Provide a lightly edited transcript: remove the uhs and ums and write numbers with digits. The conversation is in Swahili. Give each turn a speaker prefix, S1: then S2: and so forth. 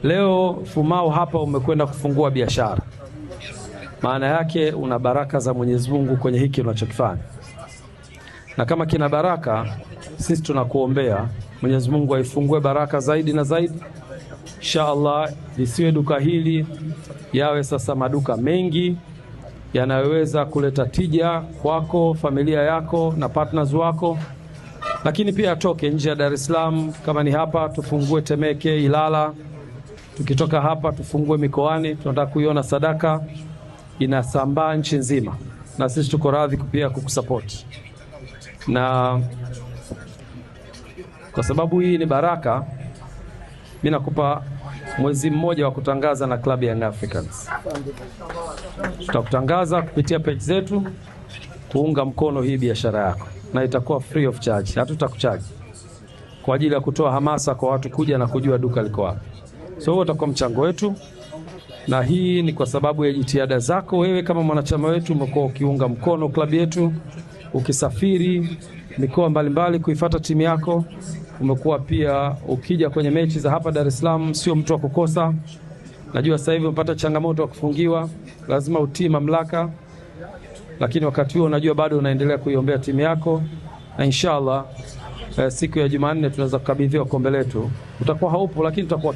S1: Leo Fumau hapa umekwenda kufungua biashara. Maana yake una baraka za Mwenyezi Mungu kwenye hiki unachokifanya. Na kama kina baraka, sisi tunakuombea Mwenyezi Mungu aifungue baraka zaidi na zaidi. Insha Allah lisiwe duka hili yawe sasa maduka mengi yanayoweza kuleta tija kwako, familia yako na partners wako. Lakini pia atoke nje ya Dar es Salaam, kama ni hapa tufungue Temeke, Ilala. Tukitoka hapa tufungue mikoani. Tunataka kuiona sadaka inasambaa nchi nzima, na sisi tuko radhi pia kukusupport. Na kwa sababu hii ni baraka, mimi nakupa mwezi mmoja wa kutangaza na klabu ya Young Africans. Tutakutangaza kupitia page zetu kuunga mkono hii biashara yako, na itakuwa free of charge. Hatutakucharge, kwa ajili ya kutoa hamasa kwa watu kuja na kujua duka liko wapi. So huo utakuwa mchango wetu, na hii ni kwa sababu ya jitihada zako wewe kama mwanachama wetu. Umekuwa ukiunga mkono klabu yetu, ukisafiri mikoa mbalimbali kuifuata timu yako. Umekuwa pia ukija kwenye mechi za hapa Dar es Salaam, sio mtu wa kukosa. Najua sasa hivi umepata changamoto ya kufungiwa, lazima utii mamlaka, lakini wakati huo unajua bado unaendelea kuiombea timu yako, na inshallah siku ya Jumanne tunaweza kukabidhiwa kombe letu. Utakuwa haupo, lakini tutakuwa